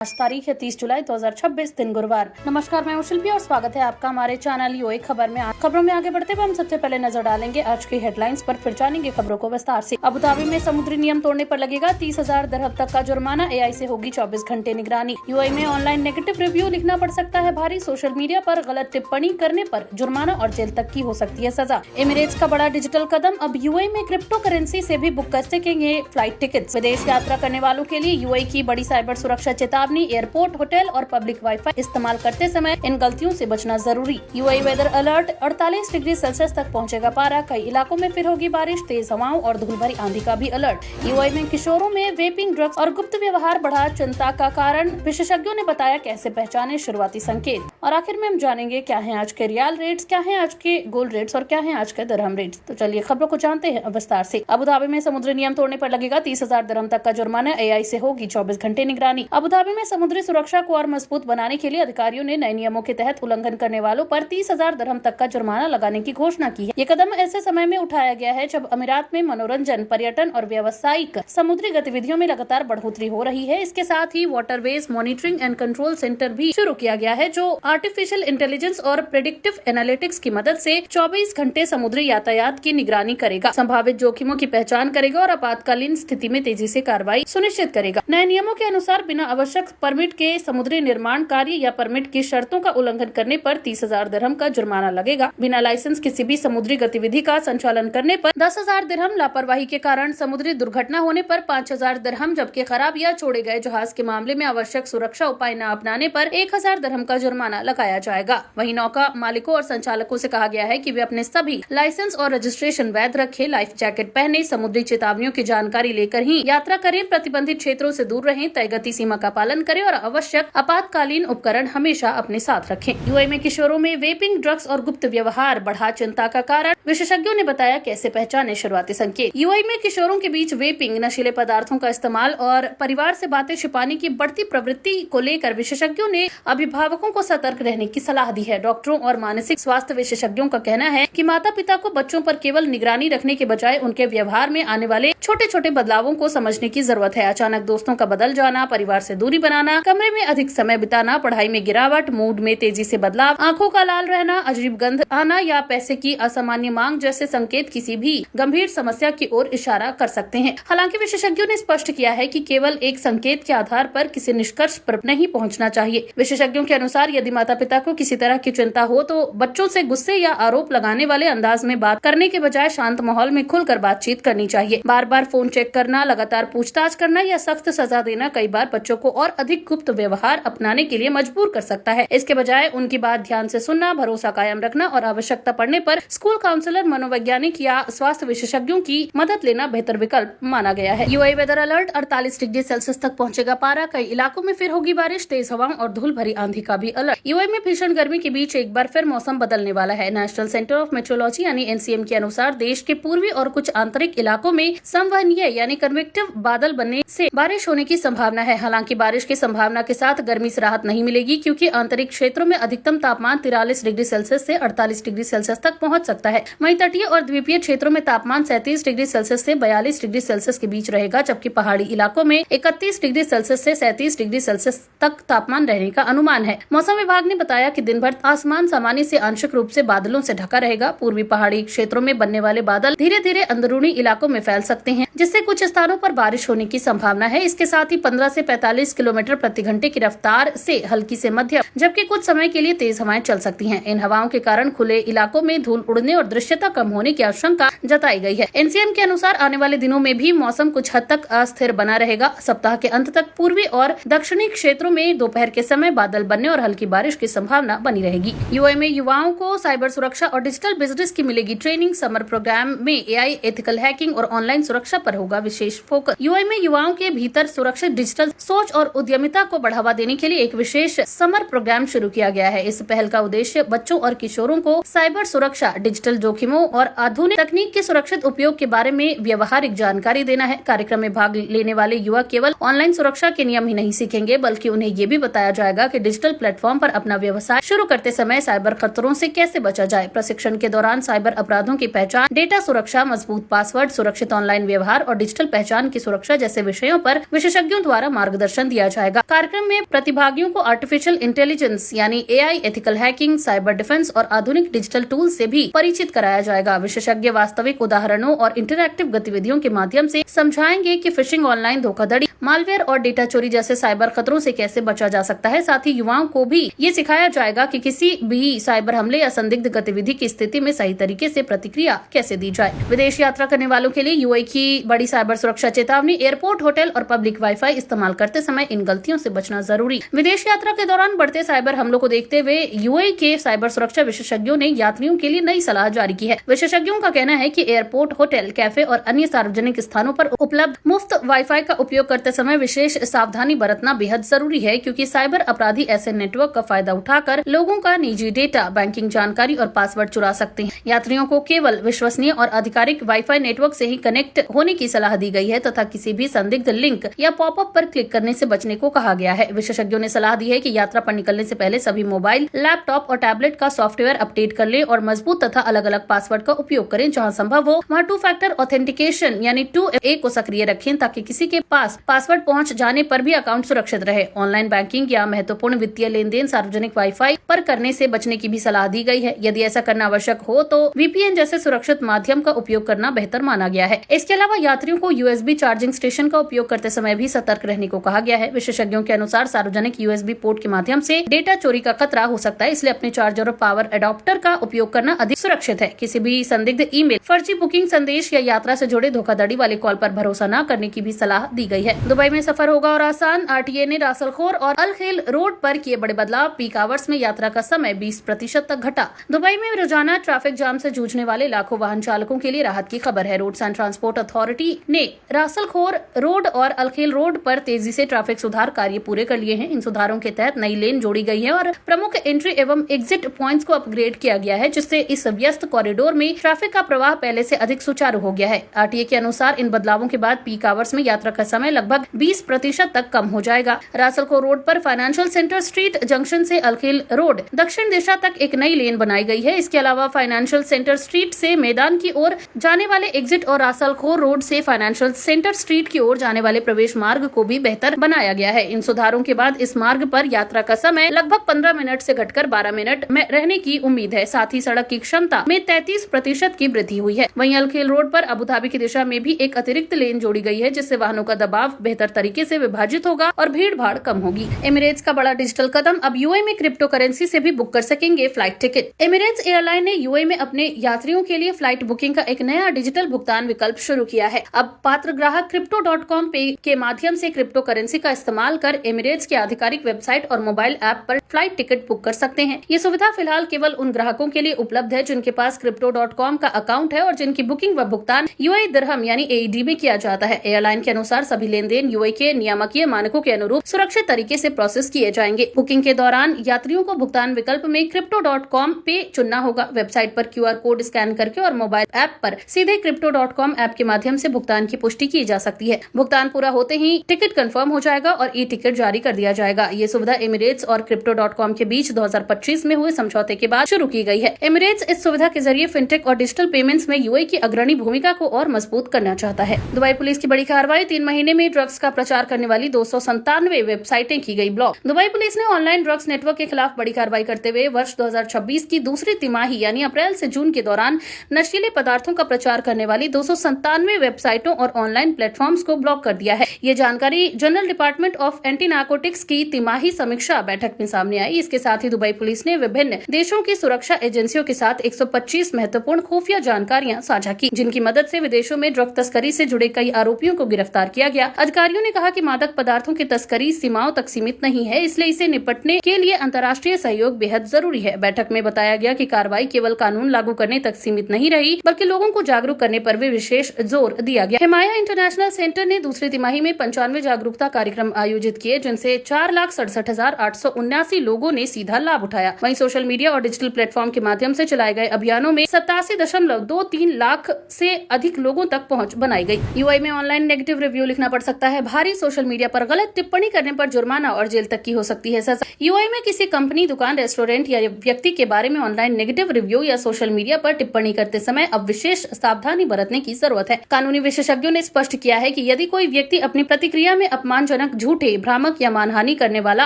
आज तारीख है 30 जुलाई 2026 दिन गुरुवार। नमस्कार, मैं शिल्पी और स्वागत है आपका हमारे चैनल यूए खबर में। खबरों में आगे बढ़ते हुए हम सबसे पहले नजर डालेंगे आज की हेडलाइंस पर, फिर जानेंगे खबरों को विस्तार से। अबू धाबी में समुद्री नियम तोड़ने पर लगेगा 30,000 दिरहम तक का जुर्माना, एआई से होगी 24 घंटे निगरानी। यूएई में ऑनलाइन नेगेटिव रिव्यू लिखना पड़ सकता है भारी, सोशल मीडिया पर गलत टिप्पणी करने पर जुर्माना और जेल तक की हो सकती है सजा। एमिरेट्स का बड़ा डिजिटल कदम, अब यूएई में क्रिप्टो करेंसी से भी बुक कर सकेंगे फ्लाइट टिकट। विदेश यात्रा करने वालों के लिए यूएई की बड़ी साइबर सुरक्षा चेतावनी, एयरपोर्ट, होटल और पब्लिक वाईफाई इस्तेमाल करते समय इन गलतियों से बचना जरूरी। UAE weather alert, 48 degree Celsius तक पहुंचेगा पारा, कई इलाकों में फिर होगी बारिश, तेज हवाओं और धूल भरी आंधी का भी अलर्ट। यूएई में किशोरों में वेपिंग, ड्रग्स और गुप्त व्यवहार बढ़ा चिंता का कारण, विशेषज्ञों ने बताया कैसे पहचाने शुरुआती संकेत। और आखिर में हम जानेंगे क्या है आज के रियाल रेट्स, क्या है आज के गोल्ड रेट्स और क्या है आज के दिरहम रेट्स। तो चलिए खबरों को जानते हैं विस्तार से। अबू धाबी में समुद्री नियम तोड़ने पर लगेगा 30,000 दिरहम तक का जुर्माना, एआई से होगी 24 घंटे निगरानी। अबू धाबी में समुद्री सुरक्षा को और मजबूत बनाने के लिए अधिकारियों ने नए नियमों के तहत उल्लंघन करने वालों पर 30,000 दिरहम तक का जुर्माना लगाने की घोषणा की है। ये कदम ऐसे समय में उठाया गया है जब अमीरात में मनोरंजन, पर्यटन और व्यावसायिक समुद्री गतिविधियों में लगातार बढ़ोतरी हो रही है। इसके साथ ही waterways monitoring and control centre भी शुरू किया गया है, जो आर्टिफिशियल इंटेलिजेंस और प्रेडिक्टिव एनालिटिक्स की मदद से 24 घंटे समुद्री यातायात की निगरानी करेगा, संभावित जोखिमों की पहचान करेगा और आपातकालीन स्थिति में तेजी से कार्रवाई सुनिश्चित करेगा। नए नियमों के अनुसार बिना आवश्यक परमिट के समुद्री निर्माण कार्य या परमिट की शर्तों का उल्लंघन करने पर 30,000 दिरहम का जुर्माना लगेगा। बिना लाइसेंस किसी भी समुद्री गतिविधि का संचालन करने पर 10,000 दिरहम, लापरवाही के कारण समुद्री दुर्घटना होने पर 5,000 दिरहम, जबकि खराब या छोड़े गए जहाज के मामले में आवश्यक सुरक्षा उपाय न अपनाने पर 1,000 दिरहम का जुर्माना लगाया जाएगा। वहीं नौका मालिकों और संचालकों से कहा गया है कि वे अपने सभी लाइसेंस और रजिस्ट्रेशन वैध रखें, लाइफ जैकेट पहने, समुद्री चेतावनियों की जानकारी लेकर ही यात्रा करें, प्रतिबंधित क्षेत्रों से दूर रहें, तय गति सीमा का पालन करें और आवश्यक आपातकालीन उपकरण हमेशा अपने साथ रखें। यूएई में किशोरों में वेपिंग, ड्रग्स और गुप्त व्यवहार बढ़ा चिंता का कारण, विशेषज्ञों ने बताया कैसे पहचाने शुरुआती संकेत। यूएई में किशोरों के बीच वेपिंग, नशीले पदार्थों का इस्तेमाल और परिवार से बातें छिपाने की बढ़ती प्रवृत्ति को लेकर विशेषज्ञों ने अभिभावकों को सतर्क रहने की सलाह दी है। डॉक्टरों और मानसिक स्वास्थ्य विशेषज्ञों का कहना है कि माता पिता को बच्चों पर केवल निगरानी रखने के बजाय उनके व्यवहार में आने वाले छोटे छोटे बदलावों को समझने की जरूरत है। अचानक दोस्तों का बदल जाना, परिवार से दूरी बनाना, कमरे में अधिक समय बिताना, पढ़ाई में गिरावट, मूड में तेजी से बदलाव, आंखों का लाल रहना, अजीब गंध आना या पैसे की असामान्य मांग जैसे संकेत किसी भी गंभीर समस्या की ओर इशारा कर सकते हैं। हालांकि विशेषज्ञों ने स्पष्ट किया है कि केवल एक संकेत के आधार पर किसी निष्कर्ष पर नहीं पहुंचना चाहिए। विशेषज्ञों के अनुसार यदि माता पिता को किसी तरह की चिंता हो तो बच्चों से गुस्से या आरोप लगाने वाले अंदाज में बात करने के बजाय शांत माहौल में खुलकर बातचीत करनी चाहिए। बार बार फोन चेक करना, लगातार पूछताछ करना या सख्त सजा देना कई बार बच्चों को और अधिक गुप्त व्यवहार अपनाने के लिए मजबूर कर सकता है। इसके बजाय उनकी बात ध्यान से सुनना, भरोसा कायम रखना और आवश्यकता पड़ने पर स्कूल काउंसलर, मनोवैज्ञानिक या स्वास्थ्य विशेषज्ञों की मदद लेना बेहतर विकल्प माना गया है। UAE weather alert, 48 degree Celsius तक पहुंचेगा पारा, कई इलाकों में फिर होगी बारिश, तेज हवाओं और धूल भरी आंधी का भी अलर्ट। यूएई में भीषण गर्मी के बीच एक बार फिर मौसम बदलने वाला है। नेशनल सेंटर ऑफ मेट्रोलॉजी यानी एनसीएम के अनुसार देश के पूर्वी और कुछ आंतरिक इलाकों में संवहनीय यानी कन्वेक्टिव बादल बनने से बारिश होने की संभावना है। हालांकि बारिश की संभावना के साथ गर्मी से राहत नहीं मिलेगी, क्योंकि आंतरिक क्षेत्रों में अधिकतम तापमान 43 डिग्री सेल्सियस से 48 डिग्री सेल्सियस तक पहुंच सकता है। वहीं तटीय और द्वीपीय क्षेत्रों में तापमान 37 डिग्री सेल्सियस से 42 डिग्री सेल्सियस के बीच रहेगा, जबकि पहाड़ी इलाकों में 31 डिग्री सेल्सियस से 37 डिग्री सेल्सियस तक तापमान रहने का अनुमान है। मौसम विभाग ने बताया कि दिन भर आसमान सामान्य से आंशिक रूप से बादलों से ढका रहेगा। पूर्वी पहाड़ी क्षेत्रों में बनने वाले बादल धीरे धीरे अंदरूनी इलाकों में फैल सकते हैं, जिससे कुछ स्थानों पर बारिश होने की संभावना है। इसके साथ ही 15 से 45 किलोमीटर प्रति घंटे की रफ्तार से हल्की से मध्यम, जबकि कुछ समय के लिए तेज हवाएं चल सकती हैं। इन हवाओं के कारण खुले इलाकों में धूल उड़ने और दृश्यता कम होने की आशंका जताई गई है। एनसीएम के अनुसार आने वाले दिनों में भी मौसम कुछ हद तक अस्थिर बना रहेगा। सप्ताह के अंत तक पूर्वी और दक्षिणी क्षेत्रों में दोपहर के समय बादल बनने और हल्की बारिश की संभावना बनी रहेगी। यूएई में युवाओं को साइबर सुरक्षा और डिजिटल बिजनेस की मिलेगी ट्रेनिंग। समर प्रोग्राम में एआई, एथिकल हैकिंग और ऑनलाइन सुरक्षा पर होगा विशेष फोकस। यूएई में युवाओं के भीतर सुरक्षित डिजिटल सोच और उद्यमिता को बढ़ावा देने के लिए एक विशेष समर प्रोग्राम शुरू किया गया है। इस पहल का उद्देश्य बच्चों और किशोरों को साइबर सुरक्षा, डिजिटल जोखिमों और आधुनिक तकनीक के सुरक्षित उपयोग के बारे में व्यवहारिक जानकारी देना है। कार्यक्रम में भाग लेने वाले युवा केवल ऑनलाइन सुरक्षा के नियम ही नहीं सीखेंगे, बल्कि उन्हें ये भी बताया जाएगा कि डिजिटल प्लेटफॉर्म पर अपना व्यवसाय शुरू करते समय साइबर खतरों से कैसे बचा जाए। प्रशिक्षण के दौरान साइबर अपराधों की पहचान, डेटा सुरक्षा, मजबूत पासवर्ड, सुरक्षित ऑनलाइन व्यवहार और डिजिटल पहचान की सुरक्षा जैसे विषयों पर विशेषज्ञों द्वारा मार्गदर्शन दिया जाएगा। कार्यक्रम में प्रतिभागियों को आर्टिफिशियल इंटेलिजेंस यानी AI, ethical hacking, cyber defence और आधुनिक डिजिटल टूल से भी परिचित कराया जाएगा। विशेषज्ञ वास्तविक उदाहरणों और इंटरैक्टिव गतिविधियों के माध्यम से समझाएंगे कि फिशिंग, ऑनलाइन धोखाधड़ी, मालवेयर और डेटा चोरी जैसे साइबर खतरों से कैसे बचा जा सकता है। साथ ही युवाओं को भी ये सिखाया जाएगा कि किसी भी साइबर हमले या संदिग्ध गतिविधि की स्थिति में सही तरीके से प्रतिक्रिया कैसे दी जाए। विदेश यात्रा करने वालों के लिए यूएई की बड़ी साइबर सुरक्षा चेतावनी। एयरपोर्ट, होटल और पब्लिक वाईफाई इस्तेमाल करते समय इन गलतियों से बचना जरूरी। विदेश यात्रा के दौरान बढ़ते साइबर हमलों को देखते हुए यूएई के साइबर सुरक्षा विशेषज्ञों ने यात्रियों के लिए नई सलाह जारी की है। विशेषज्ञों का कहना है कि एयरपोर्ट, होटल, कैफे और अन्य सार्वजनिक स्थानों पर उपलब्ध मुफ्त वाईफाई का उपयोग करते समय विशेष सावधानी बरतना बेहद जरूरी है, क्योंकि साइबर अपराधी ऐसे नेटवर्क का फायदा उठाकर लोगों का निजी डेटा, बैंकिंग जानकारी और पासवर्ड चुरा सकते हैं। यात्रियों को केवल विश्वसनीय और आधिकारिक वाईफाई नेटवर्क से ही कनेक्ट होने की सलाह दी गई है तथा किसी भी संदिग्ध लिंक या पॉपअप पर क्लिक करने से बचने को कहा गया है। विशेषज्ञों ने सलाह दी है कि यात्रा पर निकलने से पहले सभी मोबाइल, लैपटॉप और टैबलेट का सॉफ्टवेयर अपडेट कर लें और मजबूत तथा अलग अलग पासवर्ड का उपयोग करें। जहां संभव हो वहां 2 फैक्टर ऑथेंटिकेशन यानी 2FA को सक्रिय रखें, ताकि किसी के पास पासवर्ड पहुंच जाने पर भी अकाउंट सुरक्षित रहे। ऑनलाइन बैंकिंग या महत्वपूर्ण वित्तीय लेन देन सार्वजनिक वाईफाई पर करने से बचने की भी सलाह दी गई है। यदि ऐसा करना आवश्यक हो तो VPN जैसे सुरक्षित माध्यम का उपयोग करना बेहतर माना गया है। इसके अलावा यात्रियों को USB चार्जिंग स्टेशन का उपयोग करते समय भी सतर्क रहने को कहा गया है। विशेषज्ञों के अनुसार सार्वजनिक USB पोर्ट के माध्यम से डेटा चोरी का खतरा हो सकता है, इसलिए अपने चार्जर और पावर एडाप्टर का उपयोग करना अधिक सुरक्षित है। किसी भी संदिग्ध ईमेल, फर्जी बुकिंग संदेश या यात्रा से जुड़े धोखाधड़ी वाले कॉल पर भरोसा न करने की भी सलाह दी गई है। दुबई में सफर होगा और आसान। RTA ने रासलखोर और अल खेल रोड पर किए बड़े बदलाव। पीक आवर्स में यात्रा का समय 20% तक घटा। दुबई में रोजाना ट्रैफिक जाम से जूझने वाले लाखों वाहन चालकों के लिए राहत की खबर है। रोड्स एंड ट्रांसपोर्ट अथॉरिटी ने रासलखोर रोड और अल खेल रोड पर तेजी से ट्रैफिक सुधार कार्य पूरे कर लिए हैं। इन सुधारों के तहत नई लेन जोड़ी गई है और प्रमुख एंट्री एवं एग्जिट पॉइंट्स को अपग्रेड किया गया है, जिससे इस व्यस्त कॉरिडोर में ट्रैफिक का प्रवाह पहले से अधिक सुचारू हो गया है। RTA के अनुसार इन बदलावों के बाद पीक आवर्स में यात्रा का समय लगभग 20% तक कम हो जाएगा। रासलखोर रोड पर फाइनेंशियल सेंटर स्ट्रीट जंक्शन से अल खेल रोड दक्षिण दिशा तक एक नई लेन बनाई गई है। इसके अलावा फाइनेंशियल सेंटर स्ट्रीट से मैदान की ओर जाने वाले एग्जिट और रासलखोर रोड से फाइनेंशियल सेंटर स्ट्रीट की ओर जाने वाले प्रवेश मार्ग को भी बेहतर बनाया गया है। इन सुधारों के बाद इस मार्ग पर यात्रा का समय लगभग 15 मिनट से घटकर 12 मिनट में रहने की उम्मीद है। साथ ही सड़क की क्षमता में 33% की वृद्धि हुई है। वहीं अल खेल रोड पर अबुधाबी की दिशा में भी एक अतिरिक्त लेन जोड़ी गई है, जिससे वाहनों का दबाव बेहतर तरीके से विभाजित होगा और भीड़ भाड़ कम होगी। एमिरेट्स का बड़ा डिजिटल कदम। अब यूएई में क्रिप्टो करेंसी से भी बुक कर सकेंगे फ्लाइट टिकट। एमिरेट्स एयरलाइन ने यूएई में अपने यात्रियों के लिए फ्लाइट बुकिंग का एक नया डिजिटल भुगतान विकल्प शुरू किया है। अब पात्र ग्राहक crypto.com पे के माध्यम से क्रिप्टो करेंसी का इस्तेमाल कर एमिरेट्स के आधिकारिक वेबसाइट और मोबाइल ऐप पर फ्लाइट टिकट बुक कर सकते हैं। ये सुविधा फिलहाल केवल उन ग्राहकों के लिए उपलब्ध है जिनके पास crypto.com का अकाउंट है और जिनकी बुकिंग व भुगतान यूएई दिरहम यानी AED में किया जाता है। एयरलाइन के अनुसार सभी लेन देन यूएई के नियामकीय मानकों के अनुरूप सुरक्षित तरीके से प्रोसेस किए जाएंगे। बुकिंग के दौरान यात्रियों को भुगतान विकल्प में crypto.com पे चुनना होगा। वेबसाइट पर QR कोड स्कैन करके और मोबाइल ऐप पर सीधे crypto.com ऐप के माध्यम से भुगतान की पुष्टि की जा सकती है। भुगतान पूरा होते ही टिकट कंफर्म हो जाएगा और ई-टिकट जारी कर दिया जाएगा। ये सुविधा एमिरेट्स और crypto.com के बीच 2025 में हुए समझौते के बाद शुरू की गई है। एमिरेट्स इस सुविधा के जरिए फिनटेक और डिजिटल पेमेंट्स में यूएई की अग्रणी भूमिका को और मजबूत करना चाहता है। दुबई पुलिस की बड़ी कार्रवाई। 3 महीने में ड्रग्स का प्रचार करने वाली 297 वेबसाइटें की गई ब्लॉक। दुबई पुलिस ने ऑनलाइन ड्रग्स नेटवर्क के खिलाफ बड़ी कार्रवाई करते हुए वर्ष 2026 की दूसरी तिमाही यानी अप्रैल से जून के दौरान नशीले पदार्थों का प्रचार करने वाली 297 वेबसाइटों और ऑनलाइन प्लेटफॉर्म्स को ब्लॉक कर दिया है। ये जानकारी general department of anti narcotics की तिमाही समीक्षा बैठक में सामने आई। इसके साथ ही दुबई पुलिस ने विभिन्न देशों की सुरक्षा एजेंसियों के साथ 125 महत्वपूर्ण खुफिया जानकारियां साझा की, जिनकी मदद से विदेशों में ड्रग तस्करी से जुड़े कई आरोपियों को गिरफ्तार किया गया। अधिकारियों ने कहा कि मादक पदार्थों की तस्करी सीमाओं तक सीमित नहीं है, इसलिए इसे निपटने के लिए अंतर्राष्ट्रीय सहयोग बेहद जरूरी है। बैठक में बताया गया कि कार्रवाई केवल कानून लागू करने तक सीमित नहीं रही, बल्कि लोगों को जागरूक करने पर भी विशेष जोर दिया गया। हिमाया इंटरनेशनल सेंटर ने दूसरी तिमाही में 95 जागरूकता कार्यक्रम आयोजित किए, जिनसे 4,67,879 लोगों ने सीधा लाभ उठाया। वहीं सोशल मीडिया और डिजिटल प्लेटफॉर्म के माध्यम से चलाए गए अभियानों में 87.23 लाख से अधिक लोगों तक पहुंच बनाई गई। यूएई में ऑनलाइन नेगेटिव रिव्यू लिखना पड़ सकता है भारी। सोशल मीडिया पर गलत टिप्पणी करने पर जुर्माना और जेल तक की हो सकती है सजा। यूएई में किसी कंपनी, दुकान, रेस्टोरेंट या व्यक्ति के बारे में ऑनलाइन नेगेटिव रिव्यू या सोशल मीडिया पर टिप्पणी करते समय अब विशेष सावधानी बरतने की जरूरत है। कानूनी विशेषज्ञों ने स्पष्ट किया है कि यदि कोई व्यक्ति अपनी प्रतिक्रिया में अपमानजनक, झूठे, भ्रामक या मानहानि करने वाला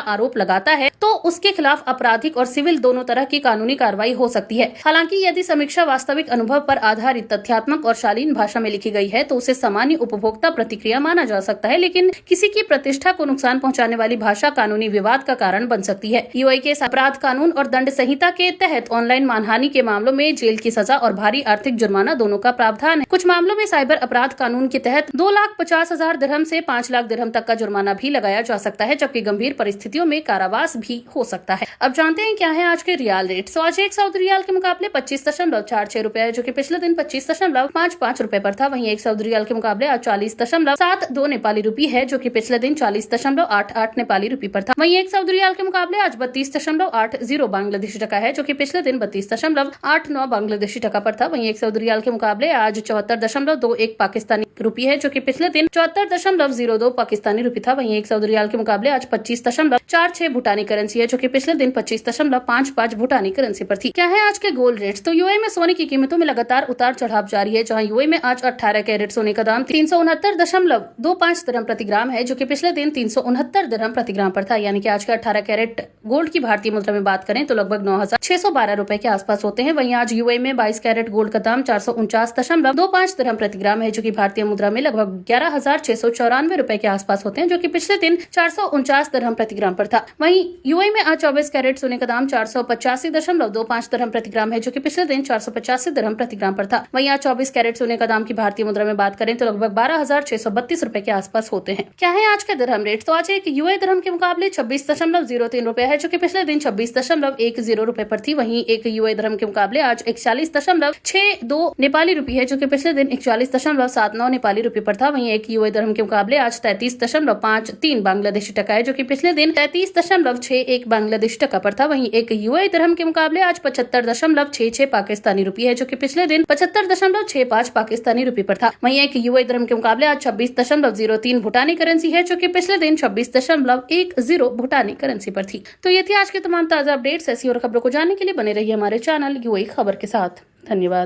आरोप लगाता है तो उसके खिलाफ आपराधिक और सिविल दोनों तरह की कानूनी कार्रवाई हो सकती है। हालांकि यदि समीक्षा वास्तविक अनुभव पर आधारित, तथ्यात्मक और शालीन भाषा में लिखी गई है तो उसे सामान्य उपभोक्ता प्रतिक्रिया माना जा सकता है, लेकिन किसी की प्रतिष्ठा को नुकसान पहुंचाने वाली भाषा कानूनी विवाद का कारण बन सकती है। यूआई के अपराध कानून और दंड संहिता के तहत ऑनलाइन मानहानि के मामलों में जेल की सजा और भारी आर्थिक जुर्माना दोनों का प्रावधान है। कुछ मामलों में साइबर अपराध कानून के तहत 2,50,000 दिरहम से 5 लाख दिरहम तक का जुर्माना भी लगाया जा सकता है, जबकि गंभीर परिस्थितियों में कारावास भी हो सकता है। अब जानते हैं क्या है आज के रियाल रेट। तो आज एक सऊदी रियाल के मुकाबले 25.46 रुपए है, जो कि पिछले दिन 25.55 रुपए पर था। वहीं एक सऊदी रियाल के मुकाबले आज 40.72 नेपाली रुपी है, जो कि पिछले दिन 40.88 नेपाली रुपी पर था। वहीं एक सऊदी रियाल के मुकाबले आज 32.80 बांग्लादेशी टका है, जो कि पिछले दिन 32.89 बांग्लादेशी टका पर था। वहीं एक सऊदी रियाल के मुकाबले आज 74.21 पाकिस्तानी रुपी है, जो कि पिछले दिन 74.02 पाकिस्तानी रुपी था। वहीं एक सऊदी रियाल के मुकाबले आज 25.46 भूटानी करेंसी है, जो कि पिछले दिन 25.55 भूटानी करेंसी पर थी। क्या है आज के गोल्ड रेट्स। तो यूएई में सोने की कीमतों में लगातार उतार चढ़ाव जारी है, जहां यूएई में आज 18 कैरेट सोने का दाम 369.25 दिरहम प्रति ग्राम है, जो कि पिछले दिन 369 दिरहम प्रति ग्राम पर था। यानी कि आज का 18 कैरेट गोल्ड की भारतीय मुद्रा में बात करें तो लगभग 9,612 रुपए के आसपास होते हैं। वहीं आज यूएई में 22 कैरेट गोल्ड का दाम 449.25 दिरहम प्रति ग्राम है, जो कि भारतीय मुद्रा में लगभग 11,694 रुपए के आसपास होते हैं, जो कि पिछले दिन 449 दिरहम प्रति ग्राम पर था। वहीं यूएई में आज 24 कैरेट सोने का दाम 485.25 दिरहम प्रति ग्राम है, जो कि पिछले दिन 485 दिरहम प्रति ग्राम पर था। वहीं आज 24 कैरेट सोने का दाम की भारतीय मुद्रा में बात करें तो लगभग 12,632 रुपए के आसपास होते हैं। क्या है आज के दिरहम रेट। तो आज एक यूएई दिरहम के मुकाबले 26.03 रुपए है, जो कि पिछले दिन 26.10 रुपए पर थी। वहीं एक यूएई दिरहम के मुकाबले आज 41.62 नेपाली रुपी है, जो कि पिछले दिन 41.79 नेपाली रुपी पर था। वहीं एक यूएई दिरहम के मुकाबले आज 33.53 बांग्लादेशी टका है, जो कि पिछले दिन 33.61 बांग्लादेशी टका पर था। वहीं एक यूएई दिरहम के मुकाबले आज 75.66 पाकिस्तानी रुपी है, जो कि पिछले दिन 75.65 पाकिस्तानी रुपी पर था। वहीं एक यूएई दिरहम के मुकाबले आज 26.03 भूटानी करेंसी है, जो कि पिछले दिन 26.10 भूटानी करेंसी पर थी। तो ये थी आज के तमाम ताजा अपडेट्स। ऐसी और खबरों को जानने के लिए बने रहिए हमारे चैनल यूएई खबर के साथ। धन्यवाद।